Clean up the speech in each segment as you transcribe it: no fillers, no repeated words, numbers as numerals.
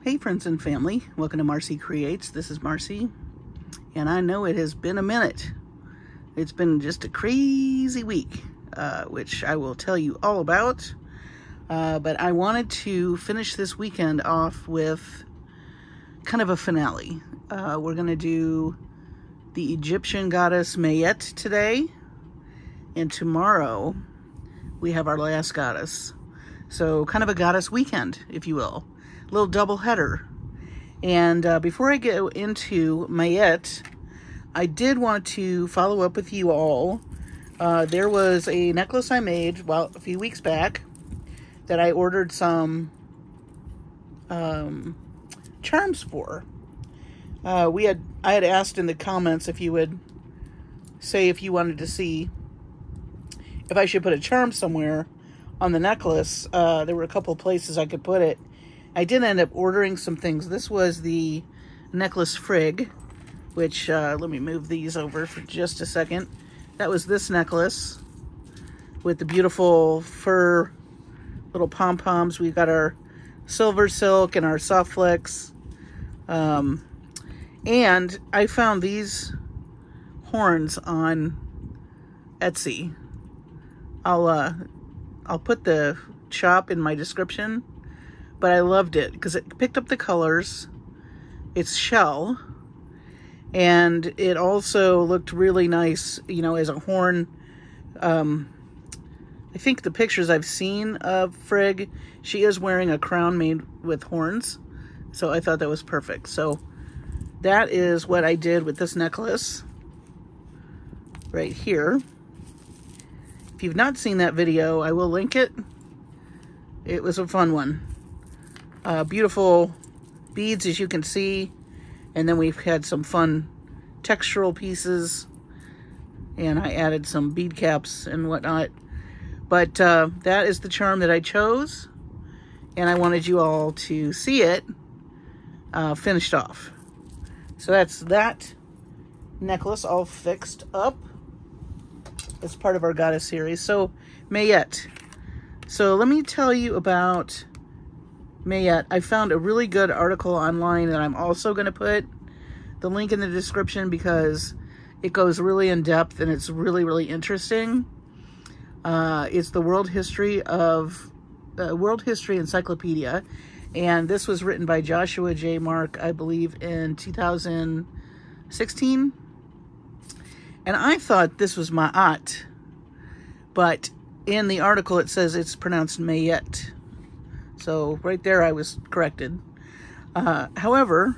Hey friends and family, welcome to Marcie Creates. This is Marcie, and I know it has been a minute. It's been just a crazy week, which I will tell you all about. But I wanted to finish this weekend off with kind of a finale. We're going to do the Egyptian goddess Mayet today, and tomorrow we have our last goddess. So kind of a goddess weekend, if you will. A little double header. And before I go into Mayet, I did want to follow up with you all. There was a necklace I made a few weeks back that I ordered some charms for. I had asked in the comments if you would say if you wanted to see if I should put a charm somewhere on the necklace. There were a couple of places I could put it. I did end up ordering some things. This was the necklace Frigg, which, let me move these over for just a second. That was this necklace with the beautiful fur little pom-poms. We've got our Silversilk and our SoftFlex. And I found these horns on Etsy. I'll put the shop in my description. But I loved it because it picked up the colors. It's shell. And it also looked really nice, you know, as a horn. I think the pictures I've seen of Frigg, she is wearing a crown made with horns. So I thought that was perfect. So that is what I did with this necklace right here. If you've not seen that video, I will link it. It was a fun one. Beautiful beads, as you can see, and then we've had some fun textural pieces, and I added some bead caps and whatnot. But that is the charm that I chose, and I wanted you all to see it finished off. So that's that necklace all fixed up as part of our goddess series. So Mayet. So let me tell you about Mayet. I found a really good article online that I'm also going to put the link in the description because it goes really in depth and it's really, really interesting. It's the World History Encyclopedia, and this was written by Joshua J.Mark, I believe, in 2016. And I thought this was Ma'at, but in the article it says it's pronounced Mayet. So right there I was corrected. However,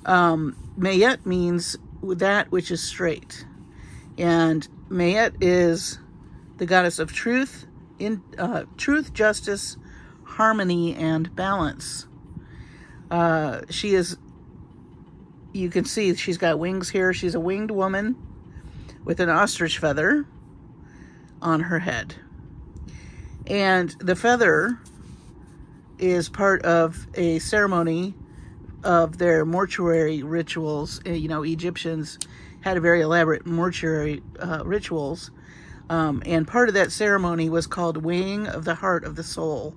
Mayet means that which is straight. And Mayet is the goddess of truth, justice, harmony, and balance. She is, you can see she's got wings here. She's a winged woman with an ostrich feather on her head. And the feather is part of a ceremony of their mortuary rituals. You know, Egyptians had a very elaborate mortuary rituals. And part of that ceremony was called weighing of the heart of the soul.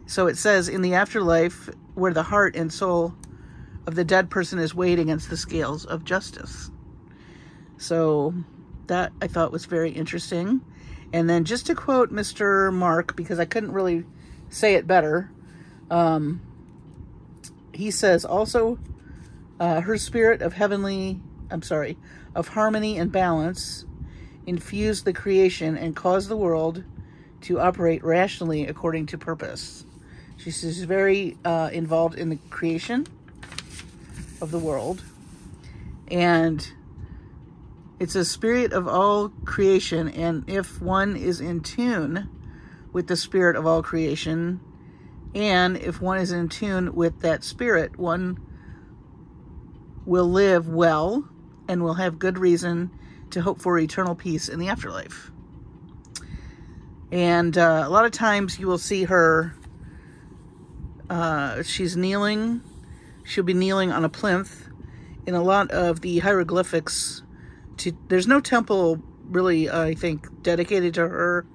So it says, in the afterlife, where the heart and soul of the dead person is weighed against the scales of justice. So that I thought was very interesting. And then just to quote Mr. Mark, because I couldn't really say it better, he says also, her spirit of harmony and balance infused the creation and caused the world to operate rationally according to purpose. She's very involved in the creation of the world, and it's a spirit of all creation, and if one is in tune with the spirit of all creation, and if one is in tune with that spirit, one will live well and will have good reason to hope for eternal peace in the afterlife. And a lot of times you will see her, she's kneeling, she'll be kneeling on a plinth. In a lot of the hieroglyphics, there's no temple really, I think, dedicated to her,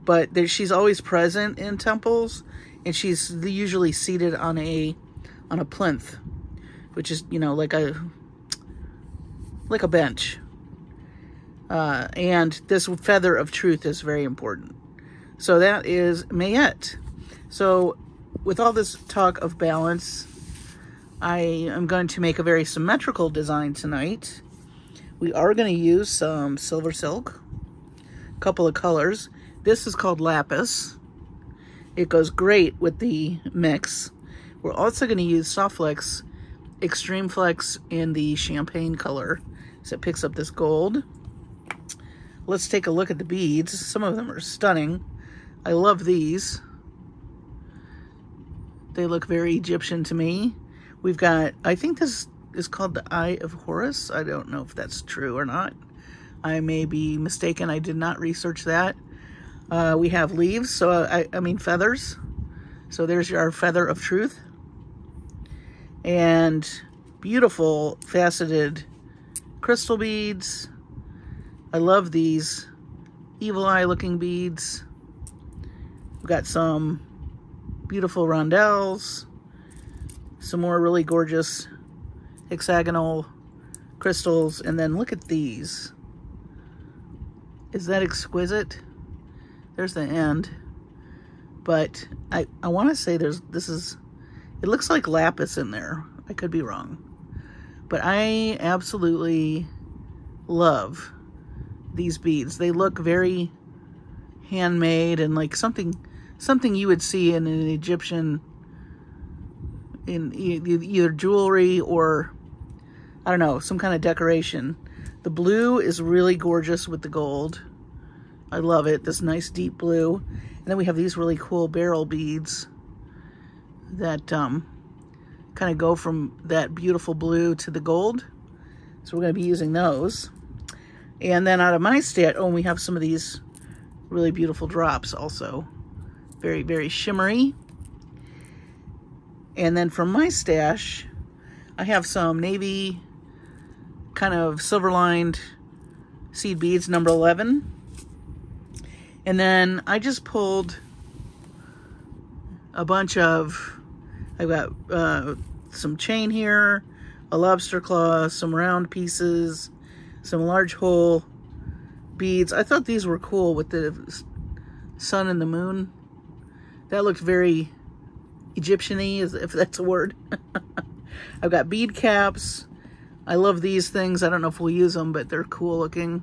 but she's always present in temples, and she's usually seated on a on a plinth, which is, you know, like a bench. And this feather of truth is very important. So that is Mayette. So with all this talk of balance, I am going to make a very symmetrical design tonight. We are going to use some Silversilk, a couple of colors. This is called Lapis. It goes great with the mix. We're also going to use SoftFlex Extreme Flex in the champagne color, so it picks up this gold. Let's take a look at the beads. Some of them are stunning. I love these. They look very Egyptian to me. We've got, I think this is called the Eye of Horus. I don't know if that's true or not. I may be mistaken. I did not research that. We have leaves, so I mean feathers. So there's our feather of truth. And beautiful faceted crystal beads. I love these evil eye looking beads. We've got some beautiful rondelles. Some more really gorgeous hexagonal crystals. And then look at these. Is that exquisite? There's the end. But I want to say it looks like lapis in there. I could be wrong. But I absolutely love these beads. They look very handmade and like something you would see in an Egyptian, in either jewelry or, I don't know, some kind of decoration. The blue is really gorgeous with the gold. I love it, this nice deep blue. And then we have these really cool beryl beads that kind of go from that beautiful blue to the gold. So we're going to be using those. And then out of my stash, oh, we have some of these really beautiful drops also. Very, very shimmery. And then from my stash, I have some navy kind of silver lined seed beads, number 11. And then I just pulled a bunch of, I've got some chain here, a lobster claw, some round pieces, some large hole beads. I thought these were cool with the sun and the moon. That looked very Egyptian-y, if that's a word. I've got bead caps. I love these things. I don't know if we'll use them, but they're cool looking.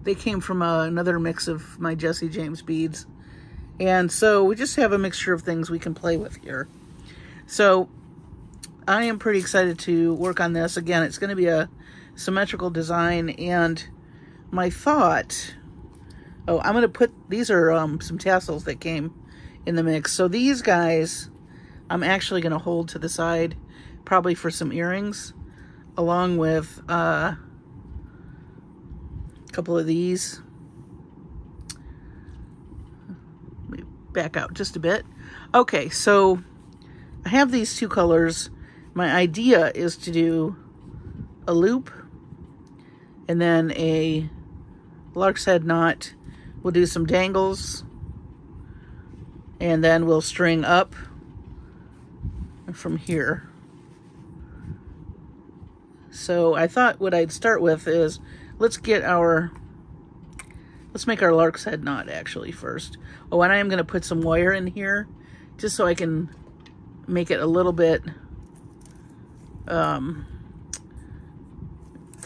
They came from another mix of my Jesse James beads. And so we just have a mixture of things we can play with here. So I am pretty excited to work on this. Again, it's going to be a symmetrical design. And my thought, oh, I'm going to put, these are some tassels that came in the mix. So these guys, I'm actually going to hold to the side, probably for some earrings, along with a couple of these. Let me back out just a bit. Okay, so I have these two colors. My idea is to do a loop and then a lark's head knot. We'll do some dangles and then we'll string up from here. So I thought what I'd start with is let's make our lark's head knot actually first. Oh, and I am going to put some wire in here just so I can make it a little bit the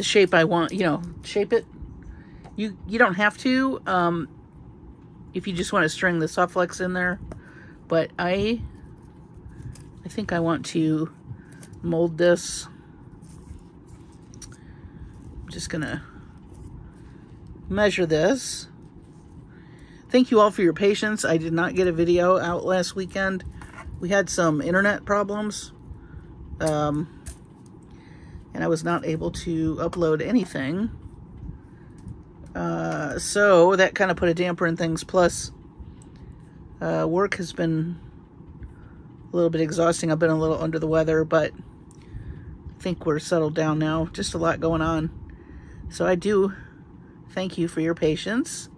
shape I want, you know, shape it. You don't have to if you just want to string the SoftFlex in there, but I think I want to mold this. I'm just gonna measure this. Thank you all for your patience. I did not get a video out last weekend. We had some internet problems, and I was not able to upload anything. So that kind of put a damper in things. Plus, work has been a little bit exhausting. I've been a little under the weather, but I think we're settled down now. Just a lot going on. So I do thank you for your patience.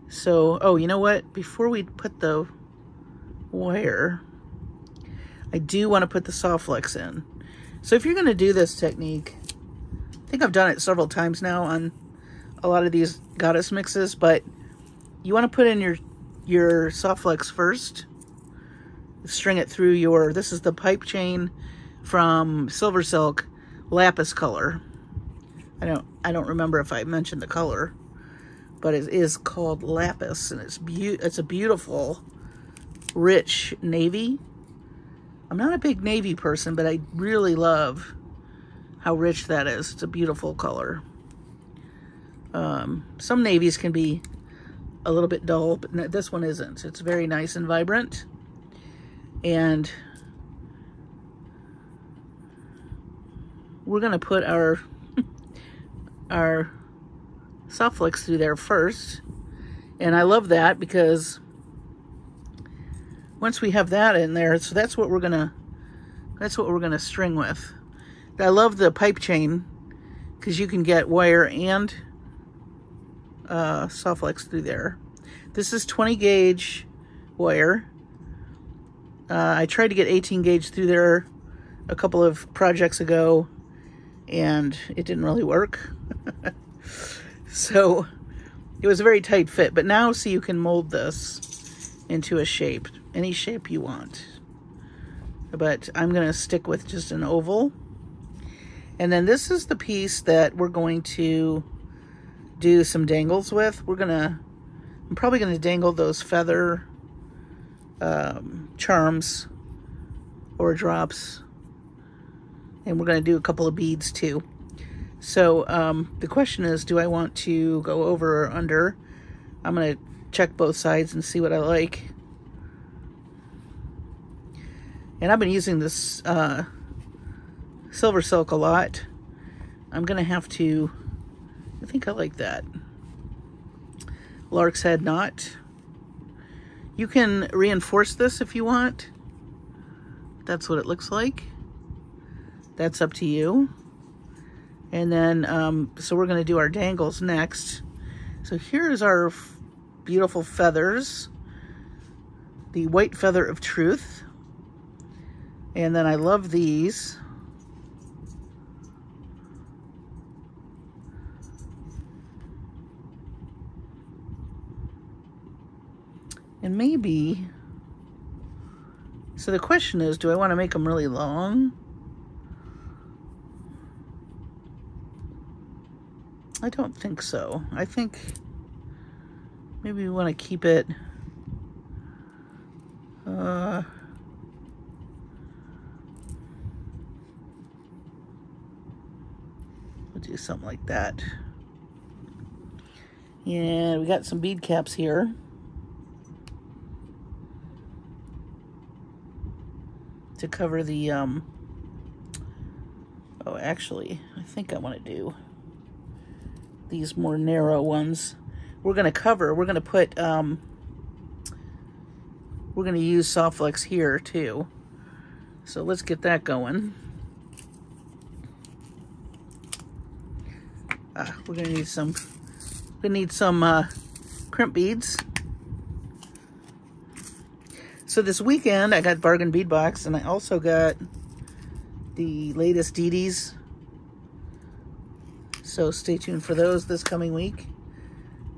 So, oh, you know what? Before we put the wire, I do want to put the SoftFlex in. So if you're going to do this technique, I think I've done it several times now on a lot of these goddess mixes, but you want to put in your SoftFlex first, string it through your, this is the pipe chain from Silversilk Lapis color. I don't remember if I mentioned the color, but it is called Lapis, and it's a beautiful, rich navy. I'm not a big navy person, but I really love how rich that is. It's a beautiful color. Some navies can be a little bit dull, but this one isn't. It's very nice and vibrant. And we're gonna put our SoftFlex through there first. And I love that because once we have that in there, so that's what we're gonna string with. I love the pipe chain because you can get wire and SoftFlex through there. This is 20 gauge wire. I tried to get 18 gauge through there a couple of projects ago, and it didn't really work. So it was a very tight fit, but now see, you can mold this into a shape, any shape you want. But I'm gonna stick with just an oval. And then this is the piece that we're going to do some dangles with. I'm probably gonna dangle those feather charms or drops, and we're gonna do a couple of beads too. So the question is, do I want to go over or under? I'm gonna check both sides and see what I like. And I've been using this Silversilk a lot. I'm gonna have to, I think I like that. Lark's Head knot. You can reinforce this if you want. That's what it looks like. That's up to you. And then, so we're gonna do our dangles next. So here's our beautiful feathers. The white feather of truth. And then I love these. And maybe, so the question is, do I want to make them really long? I don't think so. I think maybe we want to keep it, we'll do something like that. And we got some bead caps here. To cover the, oh, actually, I think I want to do these more narrow ones. We're going to put, we're going to use SoftFlex here too. So let's get that going. We're going to need some crimp beads. So this weekend I got Bargain Bead Box, and I also got the latest DDs. So stay tuned for those this coming week.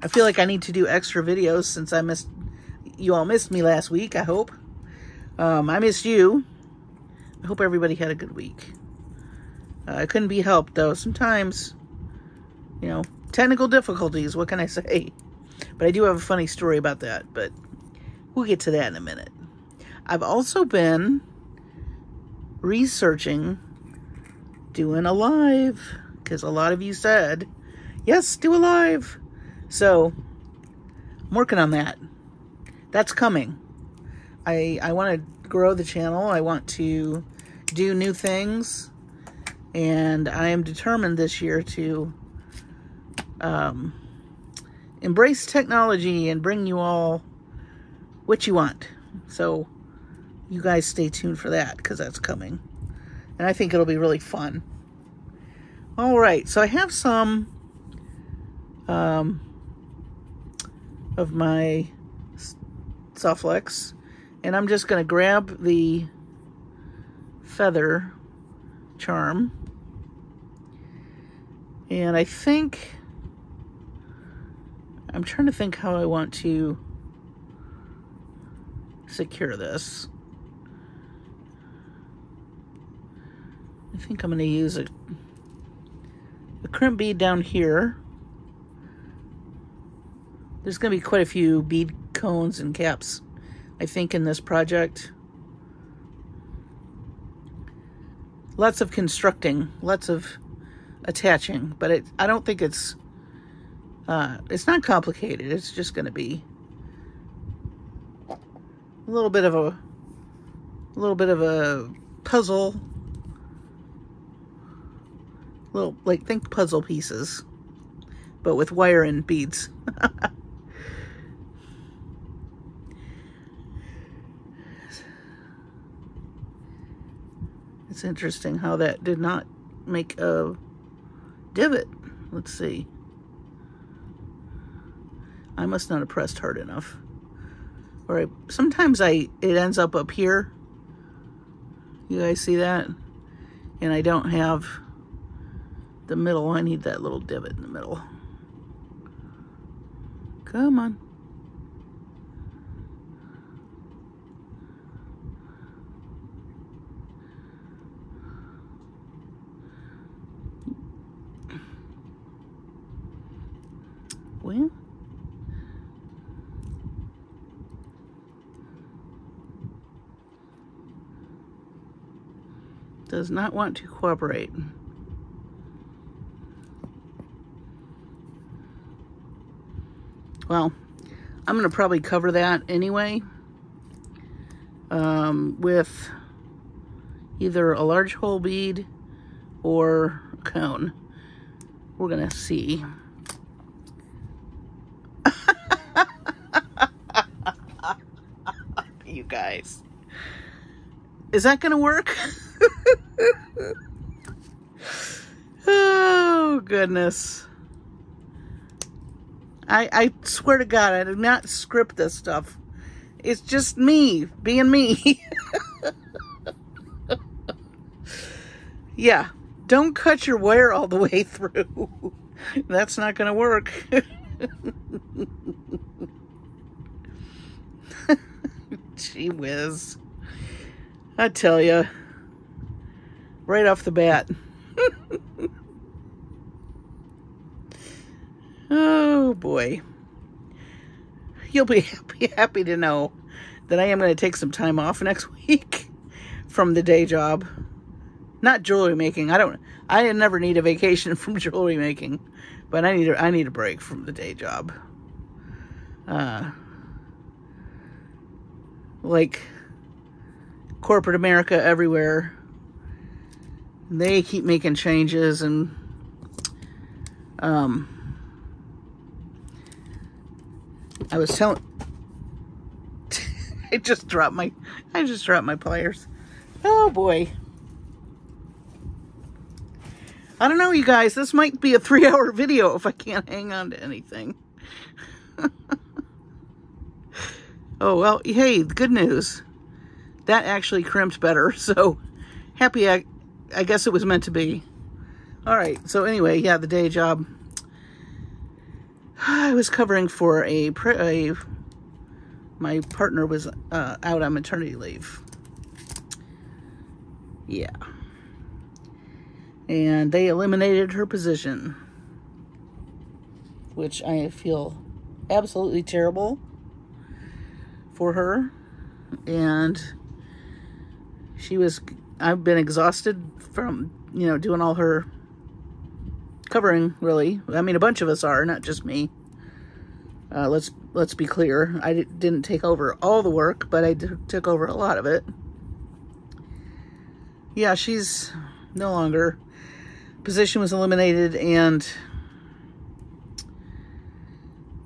I feel like I need to do extra videos since you all missed me last week, I hope. I missed you. I hope everybody had a good week. It couldn't be helped though. Sometimes, you know, technical difficulties, what can I say? But I do have a funny story about that, but we'll get to that in a minute. I've also been researching doing a live, because a lot of you said, yes, do a live. So I'm working on that. That's coming. I want to grow the channel. I want to do new things. And I am determined this year to embrace technology and bring you all what you want. So you guys stay tuned for that, because that's coming. And I think it'll be really fun. All right, so I have some of my SoftFlex, and I'm just going to grab the feather charm. And I think, I'm trying to think how I want to secure this. I think I'm going to use a crimp bead down here. There's going to be quite a few bead cones and caps, I think, in this project. Lots of constructing, lots of attaching, but I don't think it's not complicated. It's just going to be a little bit of a puzzle. Little, like, think puzzle pieces, but with wire and beads. It's interesting how that did not make a divot. Let's see. I must not have pressed hard enough. Or sometimes it ends up here. You guys see that? And I don't have the middle. I need that little divot in the middle. Come on. Well, does not want to cooperate. Well, I'm going to probably cover that anyway with either a large hole bead or a cone. We're going to see. You guys. Is that going to work? Oh, goodness. I swear to God, I did not script this stuff. It's just me being me. Yeah, don't cut your wire all the way through. That's not going to work. Gee whiz. I tell you, right off the bat. Oh boy. You'll be happy to know that I am going to take some time off next week from the day job. Not jewelry making. I never need a vacation from jewelry making, but I need a break from the day job. Like corporate America everywhere, they keep making changes, and I was telling I just dropped my pliers. Oh boy. I don't know, you guys, this might be a 3-hour video if I can't hang on to anything. Oh, well, hey, good news. That actually crimped better, so happy. I guess it was meant to be. All right, so anyway, yeah, the day job. I was covering for my partner was out on maternity leave. Yeah. And they eliminated her position, which I feel absolutely terrible for her. And I've been exhausted from, doing all her covering, really. I mean, a bunch of us are, not just me. Let's be clear. I didn't take over all the work, but I took over a lot of it. Yeah, she's no longer. Position was eliminated, and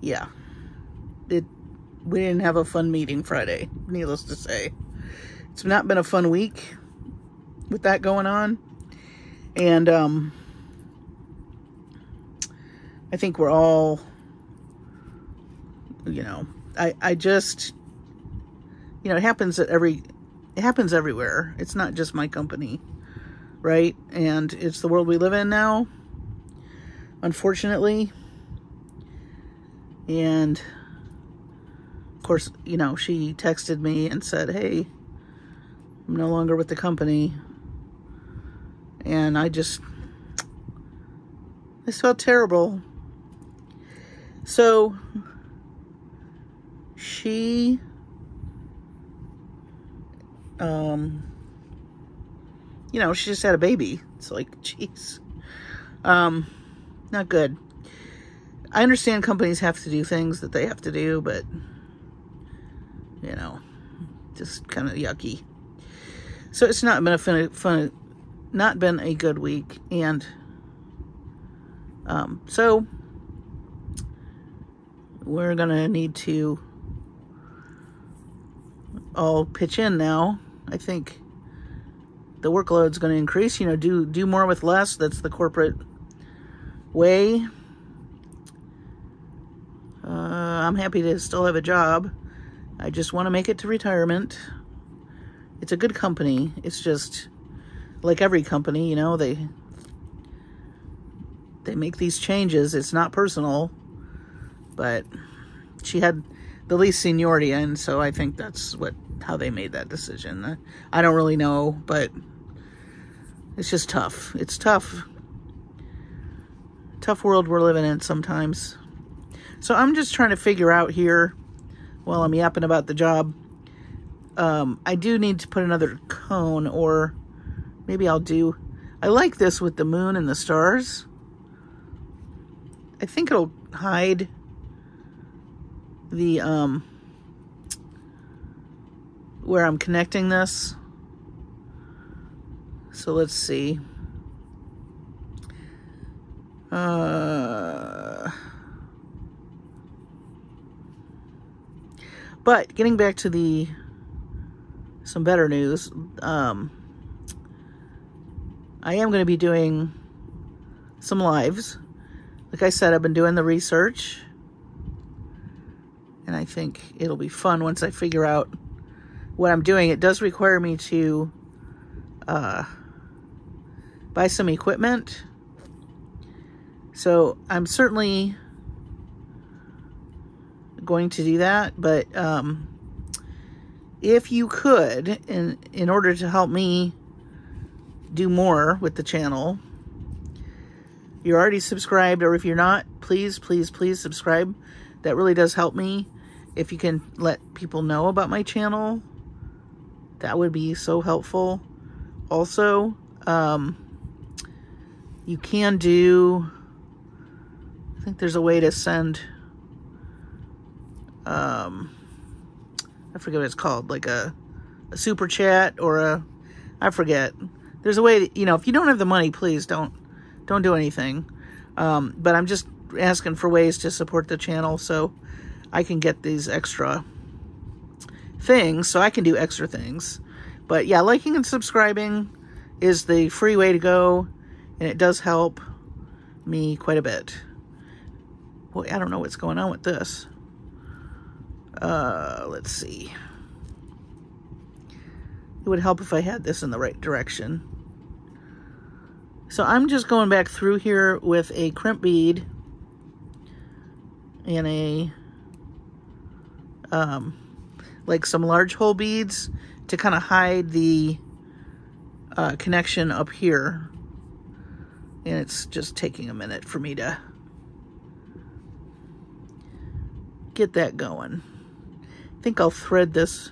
yeah, we didn't have a fun meeting Friday, needless to say. It's not been a fun week with that going on, and I think we're all, I just, it happens at every it happens everywhere. It's not just my company, right? And it's the world we live in now, unfortunately. And of course, you know, she texted me and said, hey, I'm no longer with the company. And I felt terrible. So she, you know, she just had a baby. It's like, jeez. Not good. I understand companies have to do things that they have to do, but, you know, just kind of yucky. So it's not been not been a good week. And, so we're going to need to all pitch in now. I think the workload's going to increase, you know, do more with less. That's the corporate way. I'm happy to still have a job. I just want to make it to retirement. It's a good company. It's just like every company, you know, they make these changes. It's not personal, but she had the least seniority, and so I think that's how they made that decision. I don't really know, but it's just tough. It's tough. Tough world we're living in sometimes. So I'm just trying to figure out here, while I'm yapping about the job, I do need to put another cone, or maybe I like this with the moon and the stars. I think it'll hide the, where I'm connecting this. So let's see. But getting back to some better news, I am going to be doing some lives. Like I said, I've been doing the research, and I think it'll be fun once I figure out what I'm doing. It does require me to buy some equipment, so I'm certainly going to do that. But if you could, in order to help me do more with the channel, you're already subscribed, or if you're not, please subscribe. That really does help me. If you can let people know about my channel, that would be so helpful. Also, you can do, I think there's a way to send, I forget what it's called, like a super chat, or I forget. There's a way that, you know, if you don't have the money, please don't do anything. But I'm just asking for ways to support the channel so I can get these extra things, so I can do extra things. But yeah, liking and subscribing is the free way to go, and it does help me quite a bit. Boy, I don't know what's going on with this. Let's see. It would help if I had this in the right direction. So I'm just going back through here with a crimp bead and a, like some large hole beads to kind of hide the connection up here. And it's just taking a minute for me to get that going. I think I'll thread this.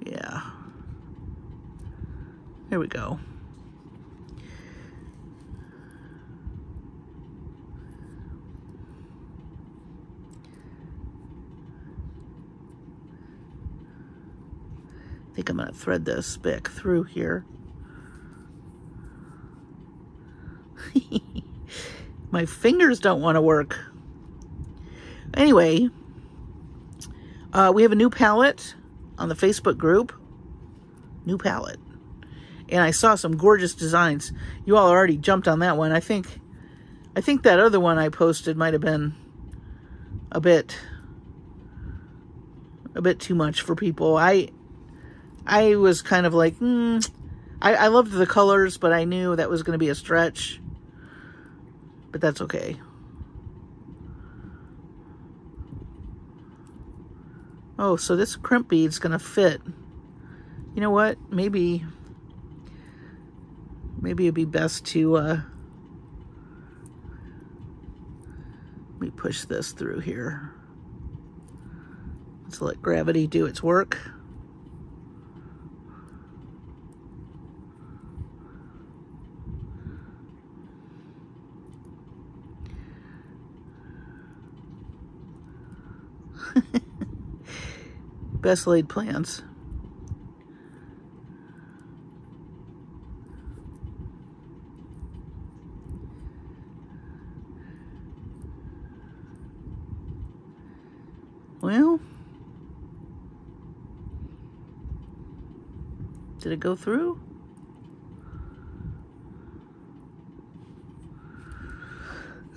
Yeah. Here we go. I think I'm going to thread this back through here. My fingers don't want to work. Anyway, we have a new palette on the Facebook group. New palette. And I saw some gorgeous designs. You all already jumped on that one. I think that other one I posted might have been a bit a bit too much for people. I was kind of like, I loved the colors, but I knew that was going to be a stretch. But that's okay. Oh, so this crimp bead's going to fit. You know what? Maybe it'd be best to, let me push this through here. Let's let gravity do its work. Best laid plans. Well, did it go through?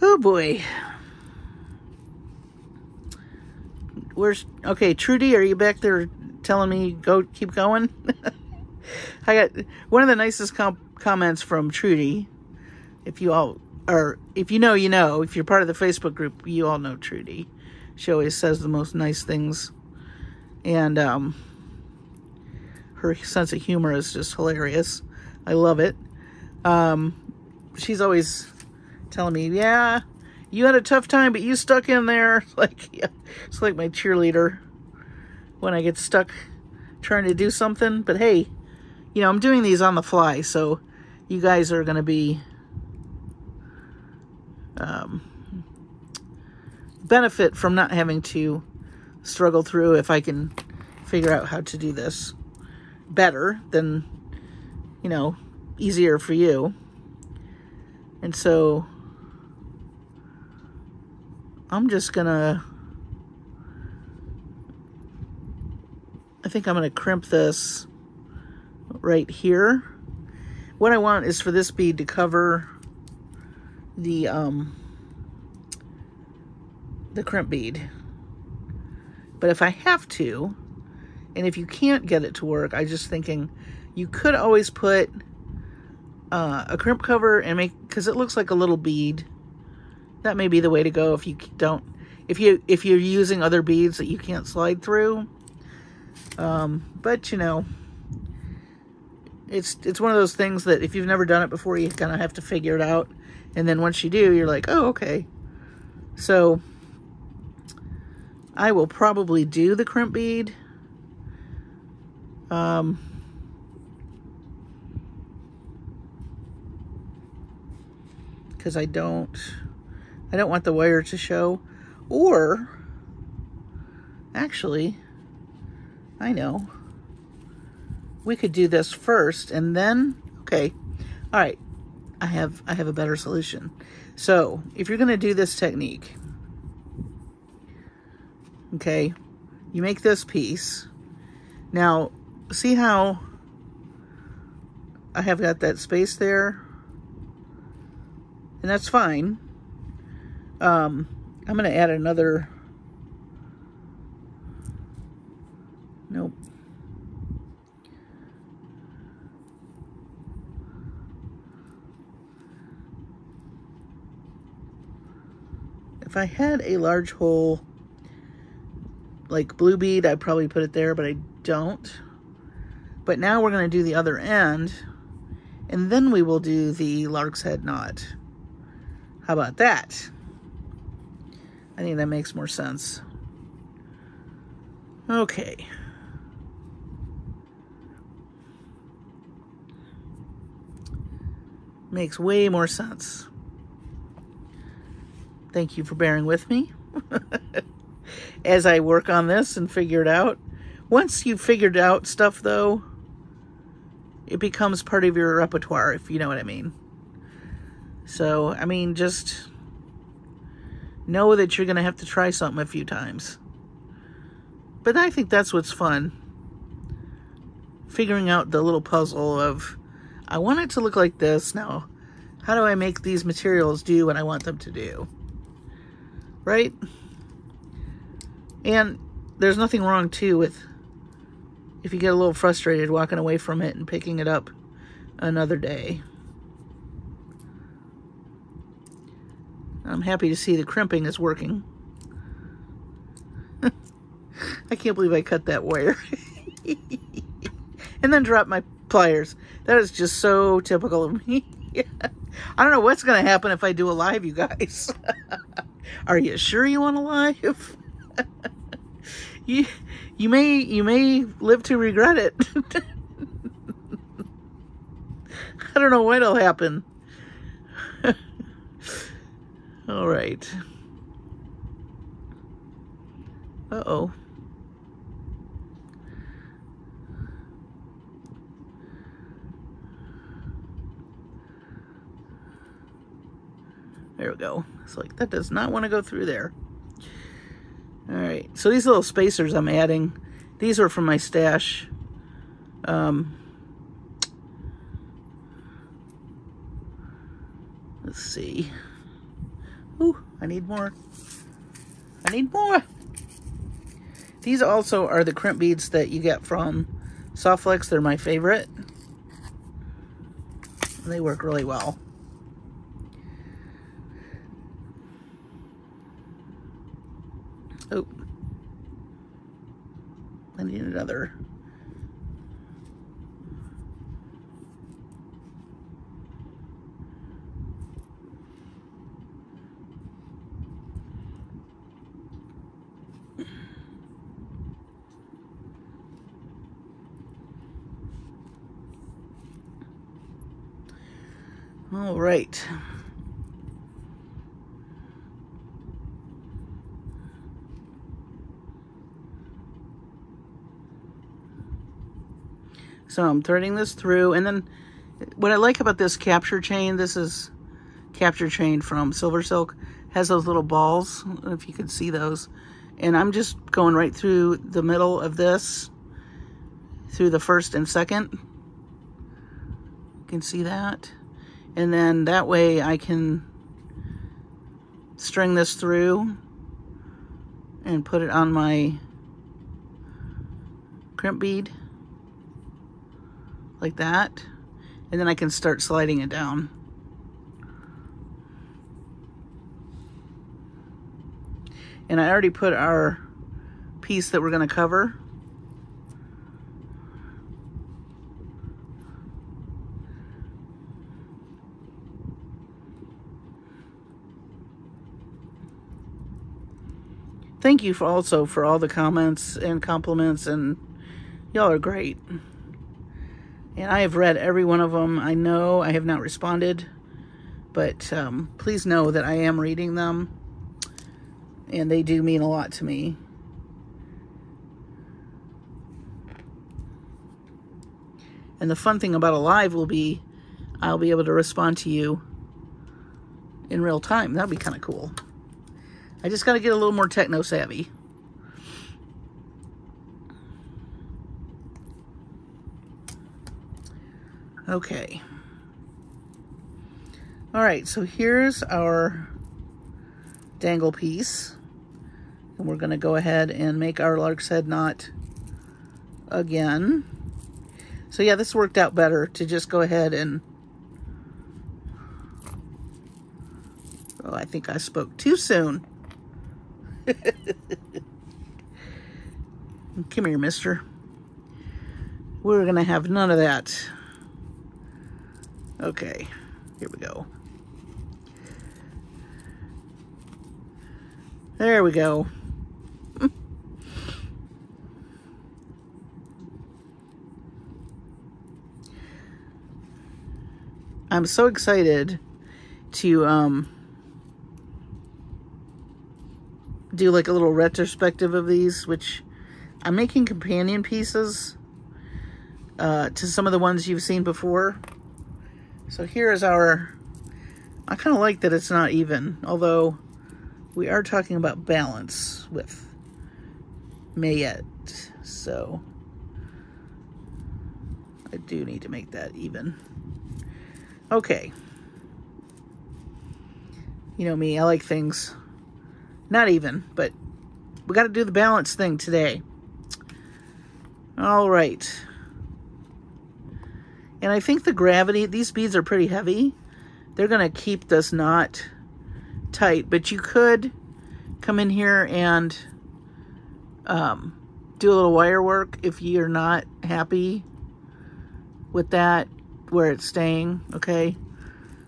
Oh boy. Okay, Trudy, are you back there telling me keep going? I got one of the nicest comments from Trudy. If you know, you know. If you're part of the Facebook group, you all know Trudy. She always says the most nice things. And her sense of humor is just hilarious. I love it. She's always telling me, yeah, you had a tough time, but you stuck in there. Like, yeah, it's like my cheerleader when I get stuck trying to do something. But hey, you know, I'm doing these on the fly, so you guys are going to be benefit from not having to struggle through if I can figure out how to do this better than, you know, easier for you. And so I'm just gonna, I think I'm gonna crimp this right here. What I want is for this bead to cover the crimp bead. But if I have to, and if you can't get it to work, I'm just thinking you could always put a crimp cover and because it looks like a little bead. That may be the way to go if you don't, if you're using other beads that you can't slide through. But you know, it's one of those things that if you've never done it before, you kind of have to figure it out. And then once you do, you're like, oh, okay. So I will probably do the crimp bead. Because I don't want the wire to show. Or, actually, I know. We could do this first and then, okay. All right, I have a better solution. So, if you're gonna do this technique, okay, you make this piece. Now, see how I have got that space there? And that's fine. I'm going to add another. Nope. If I had a large hole, like blue bead, I'd probably put it there, but I don't. But now we're going to do the other end, and then we will do the lark's head knot. How about that? I think that makes more sense. Okay. Makes way more sense. Thank you for bearing with me as I work on this and figure it out. Once you've figured out stuff, though, it becomes part of your repertoire, if you know what I mean. So, I mean, just know that you're going to have to try something a few times. But I think that's what's fun. Figuring out the little puzzle of, I want it to look like this. Now, how do I make these materials do what I want them to do? Right? And there's nothing wrong too with if you get a little frustrated walking away from it and picking it up another day. I'm happy to see the crimping is working. I can't believe I cut that wire. And then dropped my pliers. That is just so typical of me. I don't know what's going to happen if I do a live, you guys. Are you sure you want a live? You may live to regret it. I don't know what'll happen. All right. Uh-oh. There we go. It's like, that does not want to go through there. All right. So these little spacers I'm adding, these are from my stash. Let's see. Ooh, I need more. I need more. These also are the crimp beads that you get from SoftFlex. They're my favorite. They work really well. Oh, I need another. All right. So I'm threading this through, and then what I like about this capture chain, this is capture chain from Silversilk, has those little balls, I don't know if you can see those, and I'm just going right through the middle of this, through the first and second. You can see that, and then that way I can string this through and put it on my crimp bead. Like that, and then I can start sliding it down. And I already put our piece that we're going to cover. Thank you for also for all the comments and compliments, and y'all are great. And I have read every one of them. I know I have not responded, but please know that I am reading them, and they do mean a lot to me. And the fun thing about a live will be I'll be able to respond to you in real time. That'd be kind of cool. I just got to get a little more techno savvy. Okay. All right, so here's our dangle piece. And we're going to go ahead and make our lark's head knot again. So yeah, this worked out better to just go ahead and... Oh, I think I spoke too soon. Come here, mister. We're going to have none of that. Okay, here we go. There we go. I'm so excited to do like a little retrospective of these, which I'm making companion pieces to some of the ones you've seen before. So here is our, I kind of like that it's not even, although we are talking about balance with Mayette, so I do need to make that even. Okay. You know me, I like things not even, but We got to do the balance thing today. All right. And I think the gravity, these beads are pretty heavy. They're going to keep this knot tight, but you could come in here and do a little wire work if you're not happy with that, where it's staying, okay?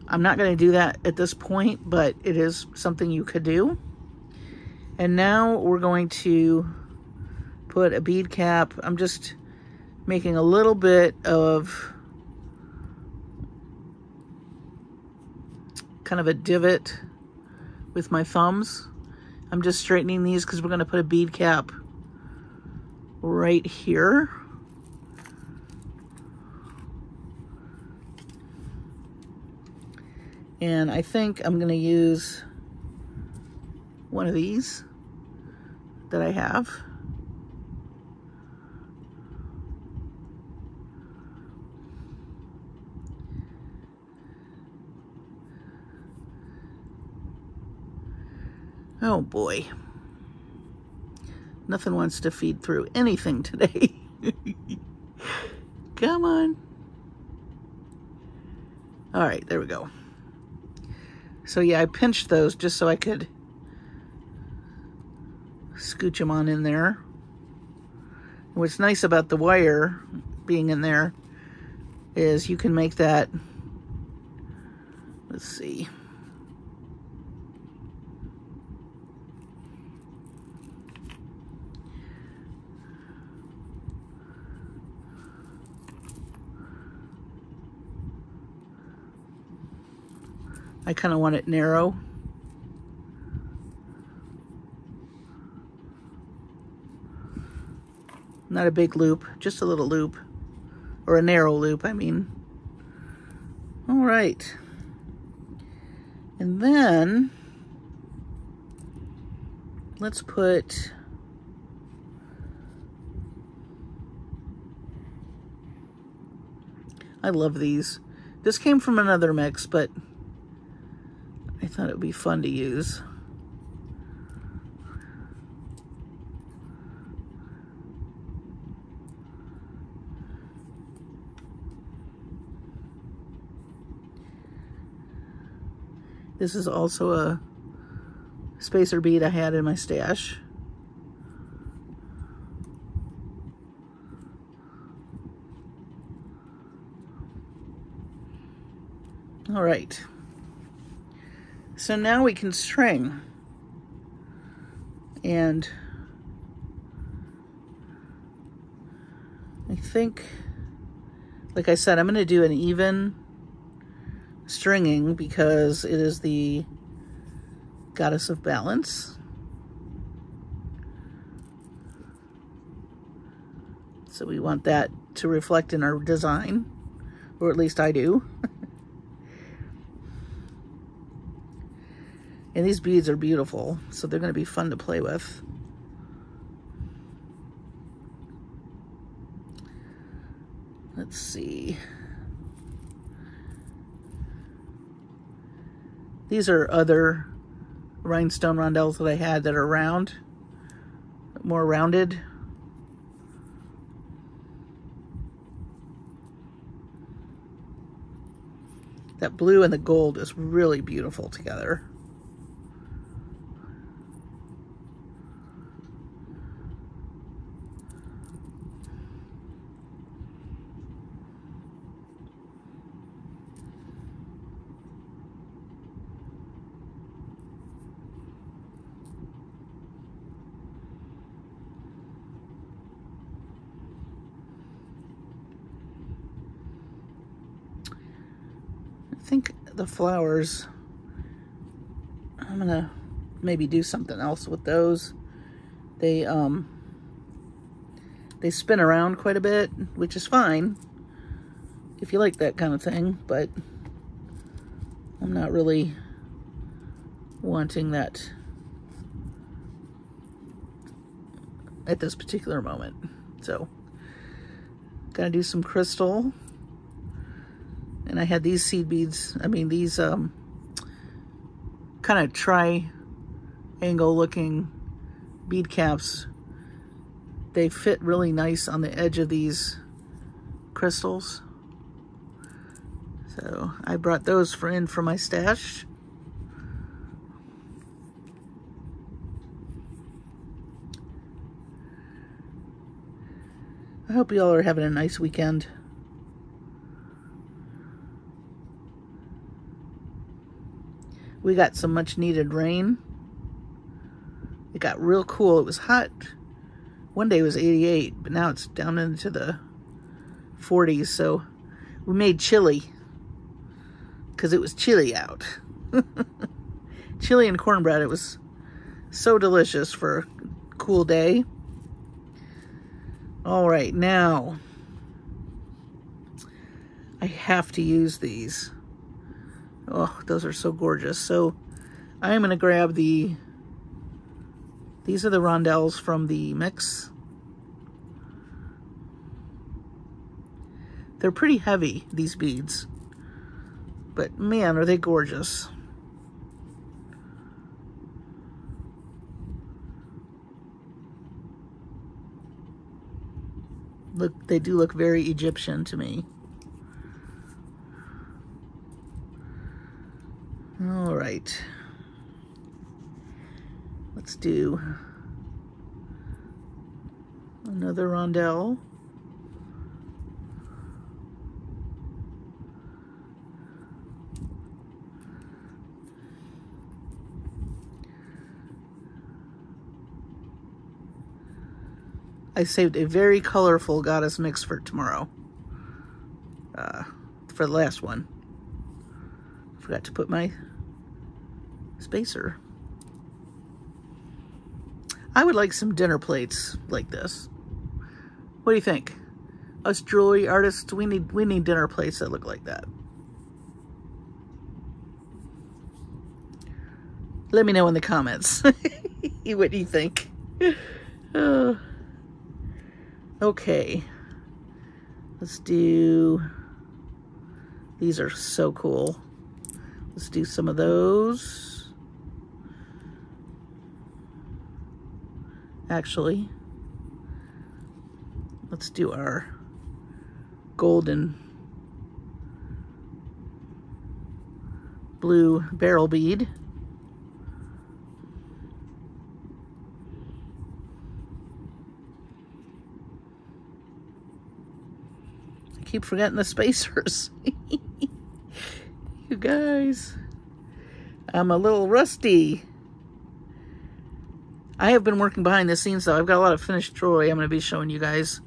I'm not going to do that at this point, but it is something you could do. And now we're going to put a bead cap. I'm just making a little bit of kind of a divot with my thumbs. I'm just straightening these because we're going to put a bead cap right here. And I think I'm going to use one of these that I have. Oh boy. Nothing wants to feed through anything today. Come on. All right, there we go. So yeah, I pinched those just so I could scooch them on in there. What's nice about the wire being in there is you can make that, let's see. I kind of want it narrow. Not a big loop, just a little loop. Or a narrow loop, I mean. All right. And then let's put I love these. This came from another mix, but I thought it would be fun to use. This is also a spacer bead I had in my stash. All right. So now we can string. And I think, like I said, I'm going to do an even stringing because it is the goddess of balance. So we want that to reflect in our design, or at least I do. And these beads are beautiful, so they're going to be fun to play with. Let's see. These are other rhinestone rondelles that I had that are round, more rounded. That blue and the gold is really beautiful together. I think the flowers, I'm gonna maybe do something else with those. They spin around quite a bit, which is fine if you like that kind of thing, but I'm not really wanting that at this particular moment. So, gonna do some crystal. And I had these seed beads, I mean these kind of triangle looking bead caps. They fit really nice on the edge of these crystals. So I brought those in for my stash. I hope you all are having a nice weekend. We got some much needed rain. It got real cool. It was hot. One day it was 88, but now it's down into the 40s. So we made chili because it was chilly out. Chili and cornbread. It was so delicious for a cool day. All right, now I have to use these. Oh, those are so gorgeous. So I'm going to grab these are the rondelles from the mix. They're pretty heavy, these beads, but man, are they gorgeous. Look, they do look very Egyptian to me. All right. Let's do another rondelle. I saved a very colorful goddess mix for tomorrow. For the last one. Forgot to put my spacer. I would like some dinner plates like this. What do you think? Us jewelry artists, we need dinner plates that look like that. Let me know in the comments what do you think. Okay, let's do, these are so cool. Let's do some of those. Actually, let's do our golden blue barrel bead. I keep forgetting the spacers. You guys, I'm a little rusty. I have been working behind the scenes though. I've got a lot of finished jewelry I'm going to be showing you guys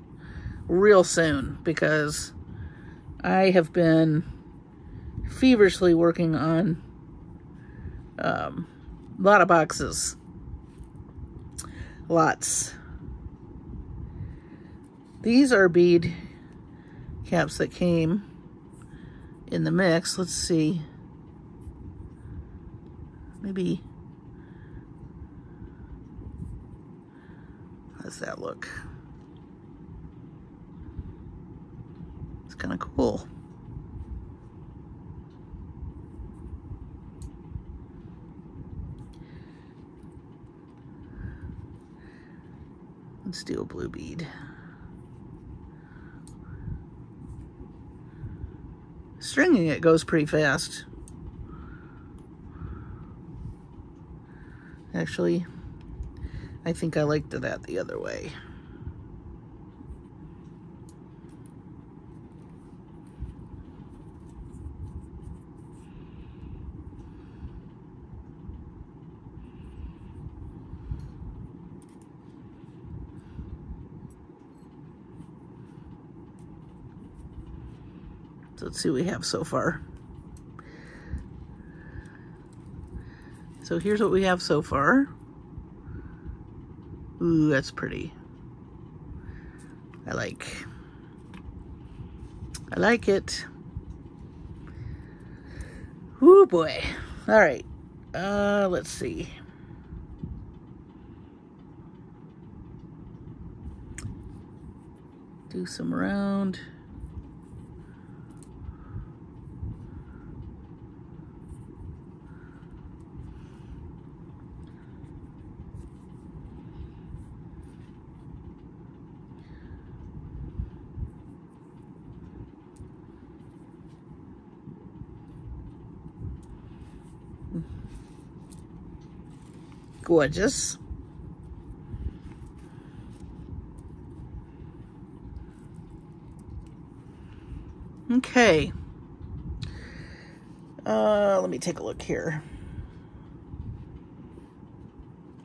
real soon because I have been feverishly working on a lot of boxes. Lots. These are bead caps that came in the mix. Let's see. Maybe. How does that look? It's kind of cool. Let's do a blue bead. Stringing it goes pretty fast. Actually, I think I liked that the other way. So let's see what we have so far. So here's what we have so far. Ooh, that's pretty. I like it. Ooh boy. All right. Let's see. Do some round. Gorgeous. Okay. Let me take a look here.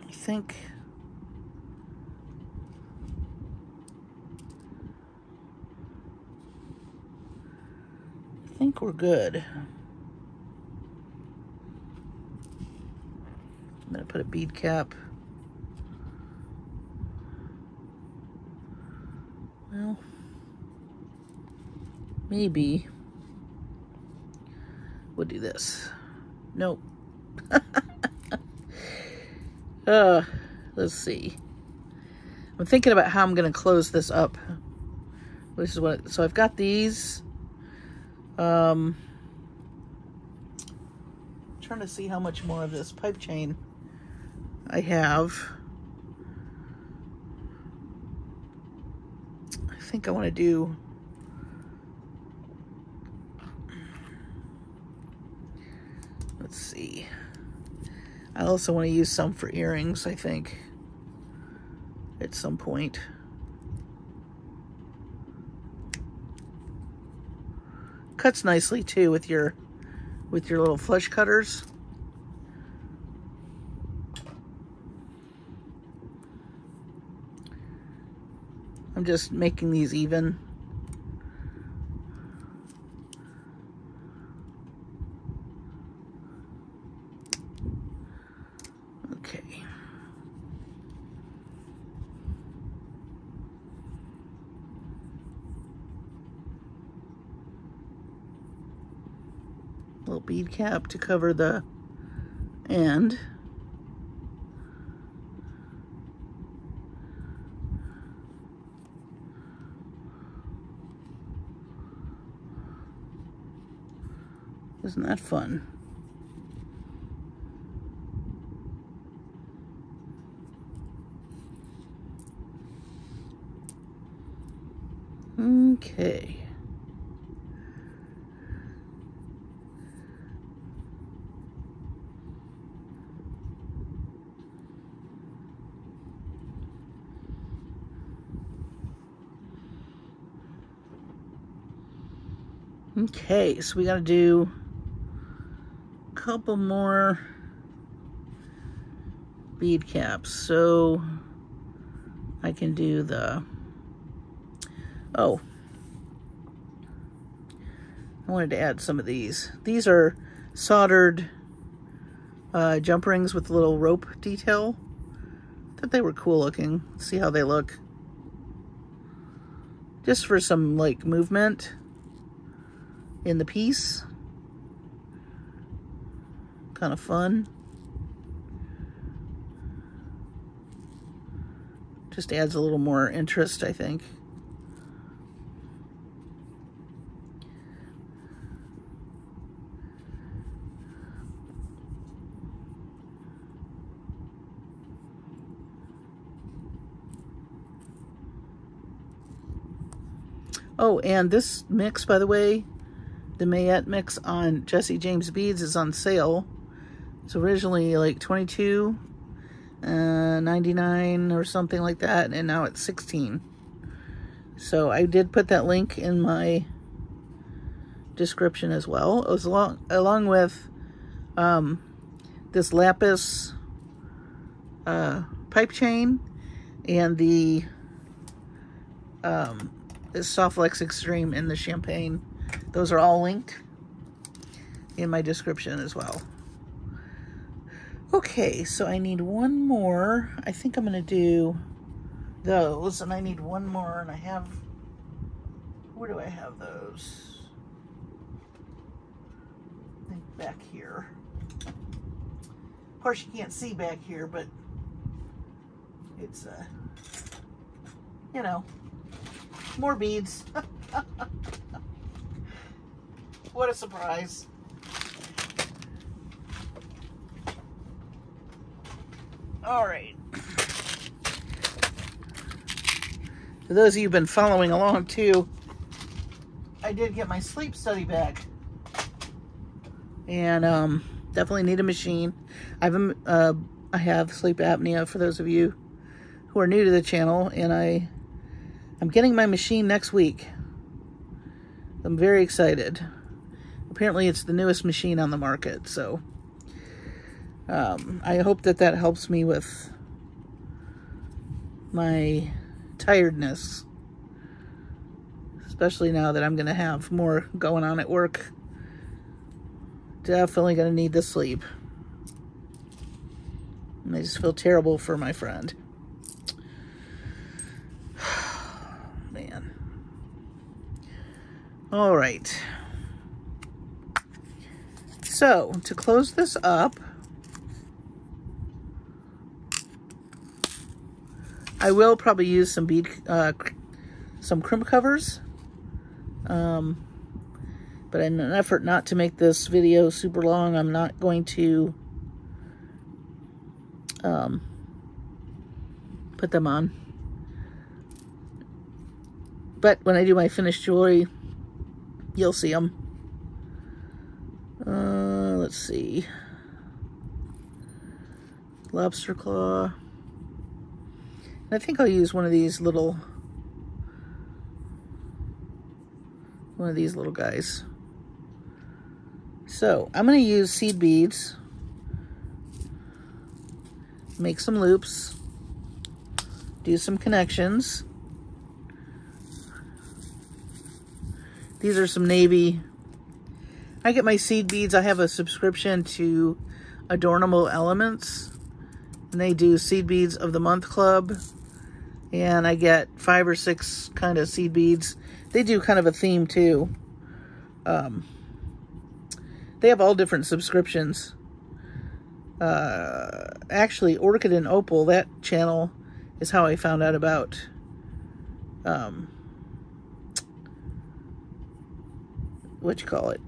I think we're good. I'm gonna put a bead cap. Well, maybe we'll do this. Nope. Let's see. I'm thinking about how I'm gonna close this up. This is what, so I've got these. Trying to see how much more of this pipe chain I have. I think I want to do, let's see. I also want to use some for earrings, I think, at some point. Cuts nicely too with your little flush cutters. I'm just making these even. Okay. Little bead cap to cover the end. Isn't that fun? Okay. Okay, so we got to do a couple more bead caps. So I can do the, oh, I wanted to add some of these. These are soldered jump rings with a little rope detail. I thought they were cool looking. Let's see how they look. Just for some like movement in the piece. Kind of fun. Just adds a little more interest, I think. Oh, and this mix, by the way, the Mayette mix on Jesse James Beads is on sale. It's originally like $22.99 or something like that, and now it's $16. So I did put that link in my description as well. It was along with this Lapis pipe chain and the this SoftFlex Extreme in the champagne. Those are all linked in my description as well. Okay, so I need one more. I think I'm gonna do those, and I need one more, and I have, where do I have those? I think back here. Of course, you can't see back here, but it's, you know, more beads. What a surprise. All right. For those of you who've been following along too, I did get my sleep study back. And Definitely need a machine. I have sleep apnea, for those of you who are new to the channel, and I'm getting my machine next week. I'm very excited. Apparently it's the newest machine on the market, so I hope that helps me with my tiredness, especially now that I'm going to have more going on at work. Definitely going to need the sleep. And I just feel terrible for my friend. Man. All right. So, to close this up, I will probably use some some crimp covers. But in an effort not to make this video super long, I'm not going to put them on. But when I do my finished jewelry, you'll see them. Let's see. Lobster claw. I think I'll use one of these little guys. So I'm going to use seed beads, make some loops, do some connections. These are some navy. I get my seed beads. I have a subscription to Adornable Elements, and they do Seed Beads of the Month Club, and I get 5 or 6 kind of seed beads. They do kind of a theme too. They have all different subscriptions. Actually, Orchid and Opal, that channel is how I found out about what you call it,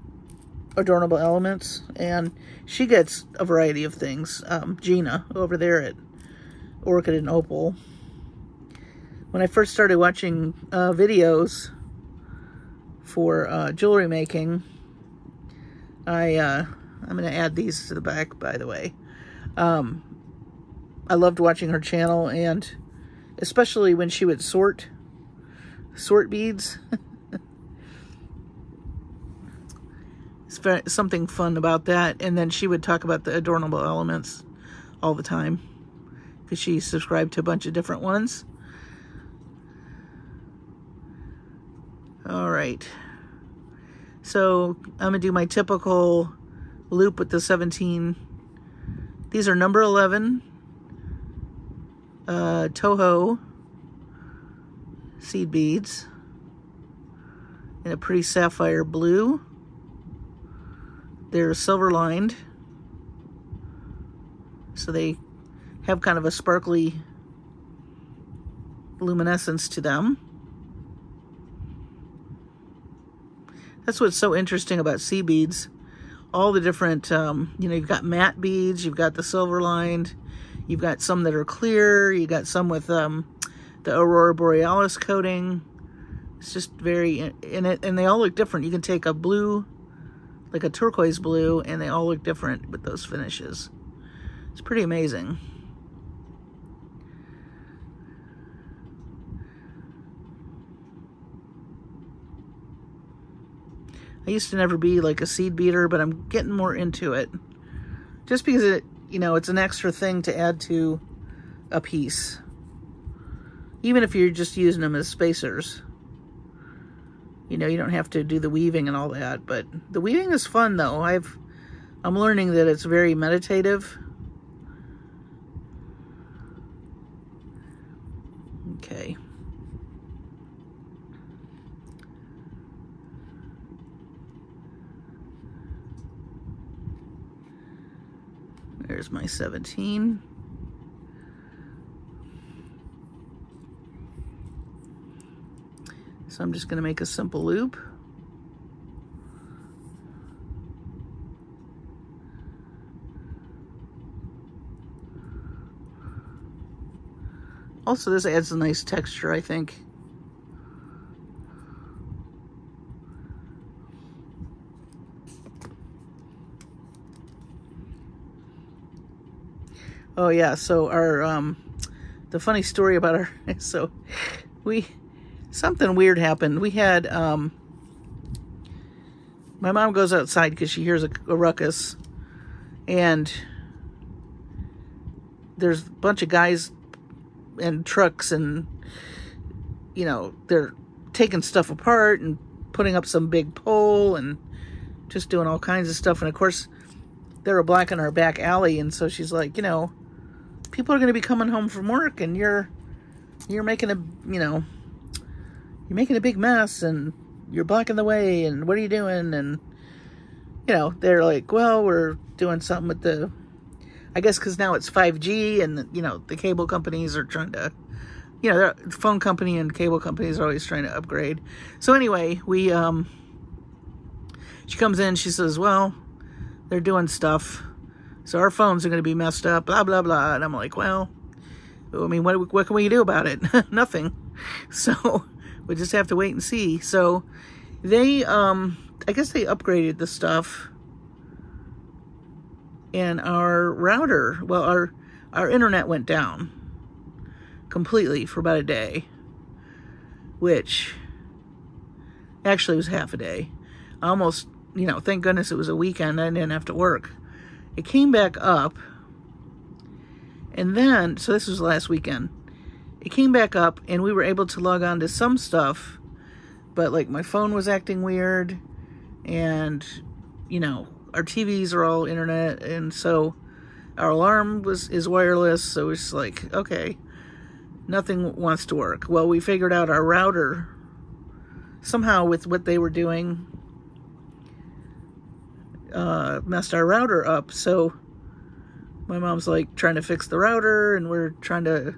Adornable Elements, and she gets a variety of things. Gina over there at Orchid and Opal. When I first started watching videos for jewelry making, I'm going to add these to the back, by the way. I loved watching her channel, and especially when she would sort beads. It's something fun about that. And then she would talk about the Adornable Elements all the time, because she subscribed to a bunch of different ones. All right. So I'm gonna do my typical loop with the 17. These are number 11 Toho seed beads in a pretty sapphire blue. They're silver lined, so they have kind of a sparkly luminescence to them. That's what's so interesting about sea beads. All the different, you've got matte beads, you've got the silver lined, you've got some that are clear, you got some with the Aurora Borealis coating. It's just very, and they all look different. You can take a blue, like a turquoise blue, and they all look different with those finishes. It's pretty amazing. I used to never be like a seed beater, but I'm getting more into it. Just because it's an extra thing to add to a piece. Even if you're just using them as spacers. You don't have to do the weaving and all that, but the weaving is fun though. I'm learning that it's very meditative. Okay. There's my 17. So I'm just going to make a simple loop. Also, this adds a nice texture, I think. Oh yeah, so our the funny story about our so something weird happened. We had my mom goes outside because she hears a ruckus, and there's a bunch of guys and trucks, and they're taking stuff apart and putting up some big pole and just doing all kinds of stuff. And of course they were blocking our back alley, and so she's like, people are going to be coming home from work, and you're making a you're making a big mess, and you're blocking the way, and what are you doing? And they're like, well, we're doing something with the, I guess because now it's 5G, and the cable companies are trying to, the phone company and cable companies are always trying to upgrade. So anyway, she comes in, she says, well, they're doing stuff, so our phones are going to be messed up, blah, blah, blah. And I'm like, well, I mean, what can we do about it? Nothing. So we just have to wait and see. So they, I guess they upgraded the stuff, and our router, well, our internet went down completely for about a day, which actually was half a day. Almost, thank goodness it was a weekend. I didn't have to work. It came back up, and then, so this was last weekend. It came back up, and we were able to log on to some stuff, but like my phone was acting weird, and our TVs are all internet, and so our alarm is wireless. So it's like, okay, nothing wants to work. Well, we figured out our router somehow with what they were doing messed our router up. So my mom's like trying to fix the router, and we're trying to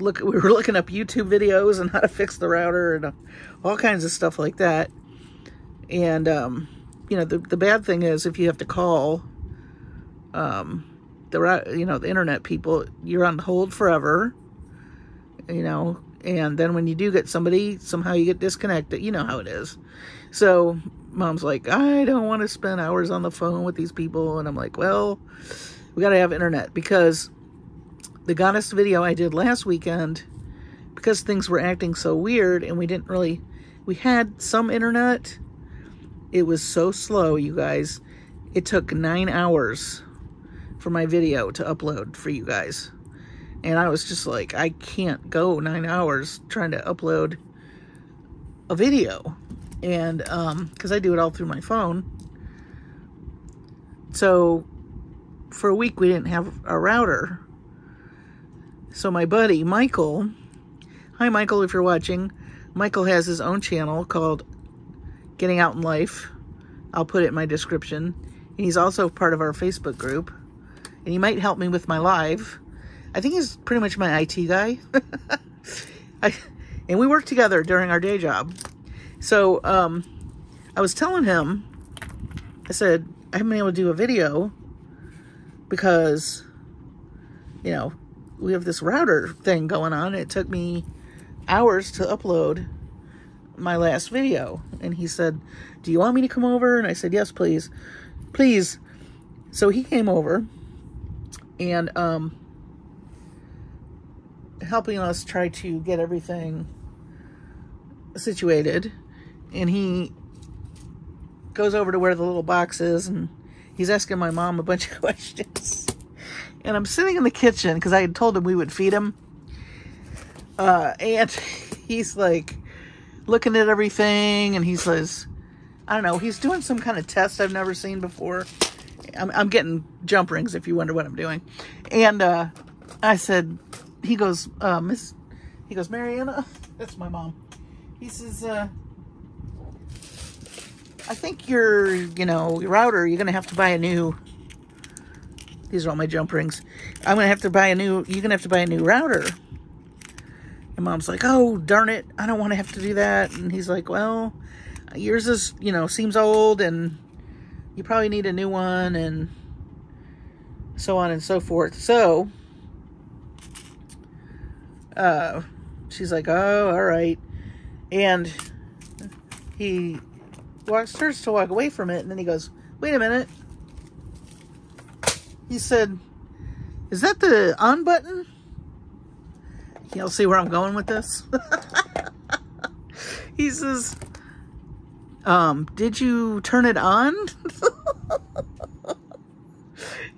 we were looking up YouTube videos on how to fix the router and all kinds of stuff like that. And the bad thing is, if you have to call the internet people, you're on hold forever, and then when you do get somebody, somehow you get disconnected. You know how it is. So mom's like, I don't want to spend hours on the phone with these people. And I'm like, well, we got to have internet, because the goddess video I did last weekend, because things were acting so weird, and we had some internet. It was so slow, you guys. It took 9 hours for my video to upload for you guys. And I was just like, I can't go 9 hours trying to upload a video. And, because I do it all through my phone. So, for a week we didn't have a router. So my buddy, Michael, hi Michael if you're watching. Michael has his own channel called Getting Out in Life. I'll put it in my description. And he's also part of our Facebook group. And he might help me with my live. I think he's pretty much my IT guy. And we work together during our day job. So, I was telling him, I said, I haven't been able to do a video because, we have this router thing going on. It took me hours to upload my last video. And he said, do you want me to come over? And I said, yes, please. Please. So he came over and helping us try to get everything situated. And he goes over to where the little box is, and he's asking my mom a bunch of questions. And I'm sitting in the kitchen because I had told him we would feed him. And he's like looking at everything, and he says, I don't know, he's doing some kind of test I've never seen before. I'm getting jump rings if you wonder what I'm doing. And I said, he goes, Mariana, that's my mom. He says, I think your router, you're going to have to buy a new, these are all my jump rings. You're going to have to buy a new router. And mom's like, oh, darn it. I don't want to have to do that. And he's like, well, yours is, seems old, and you probably need a new one, and so on and so forth. So, she's like, oh, all right. And he starts to walk away from it, and then he goes, wait a minute. He said, Is that the on button? Y'all see where I'm going with this? He says, did you turn it on?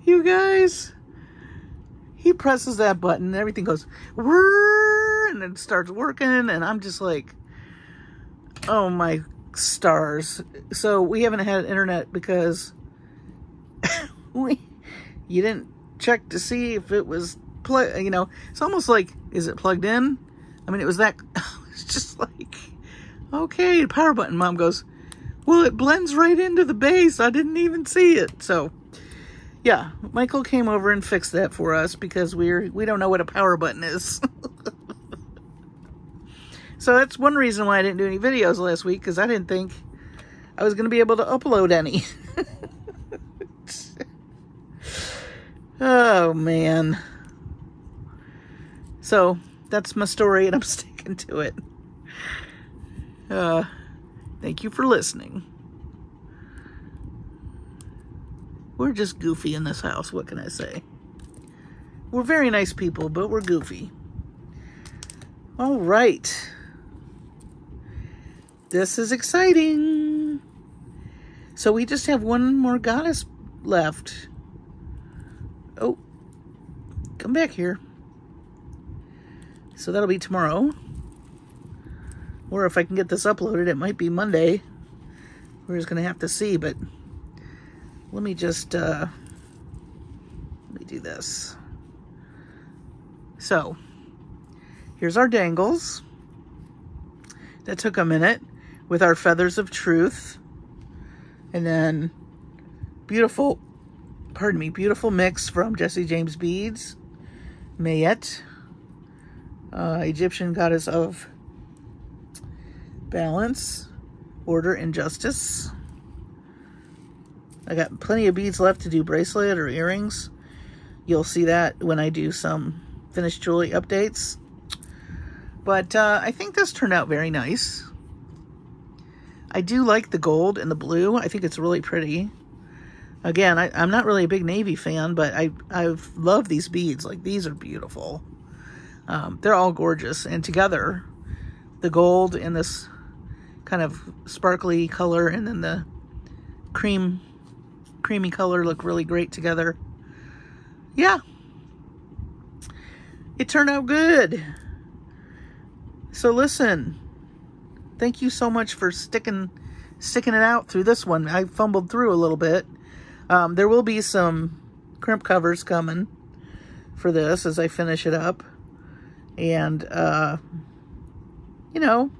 You guys, he presses that button and everything goes, whirr, and it starts working, and I'm just like, oh my stars. So we haven't had internet because you didn't check to see if it was you know, it's almost like, is it plugged in? I mean, it was that, it's just like, okay, power button. Mom goes, well, it blends right into the base. I didn't even see it. So yeah, Michael came over and fixed that for us because we don't know what a power button is. So that's one reason why I didn't do any videos last week, because I didn't think I was going to be able to upload any. Oh, man. So that's my story, and I'm sticking to it. Thank you for listening. We're just goofy in this house. What can I say? We're very nice people, but we're goofy. All right. This is exciting. So we just have one more goddess left. Oh, come back here. So that'll be tomorrow. Or if I can get this uploaded, it might be Monday. We're just going to have to see, but let me just, let me do this. So, here's our dangles. That took a minute with our feathers of truth. And then beautiful, pardon me, beautiful mix from Jesse James Beads. Mayette, Egyptian goddess of balance, order, and justice. I got plenty of beads left to do bracelet or earrings. You'll see that when I do some finished jewelry updates. But I think this turned out very nice. I do like the gold and the blue. I think it's really pretty. Again, I'm not really a big navy fan, but I've loved these beads. Like, these are beautiful. They're all gorgeous. And together, the gold and this kind of sparkly color and then the creamy color look really great together. Yeah. It turned out good. So listen, thank you so much for sticking it out through this one. I fumbled through a little bit. There will be some crimp covers coming for this as I finish it up. And, you know,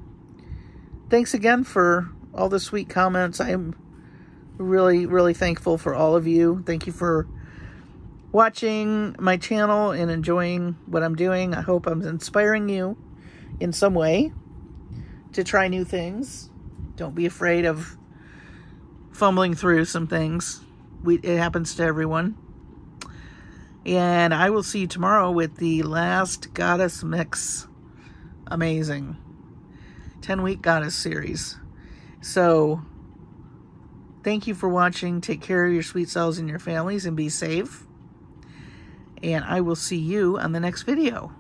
thanks again for all the sweet comments. I'm really, really thankful for all of you. Thank you for watching my channel and enjoying what I'm doing. I hope I'm inspiring you in some way to try new things. Don't be afraid of fumbling through some things. It happens to everyone. And I will see you tomorrow with the last goddess mix. Amazing. 10-week goddess series. So, thank you for watching. Take care of your sweet selves and your families and be safe. And I will see you on the next video.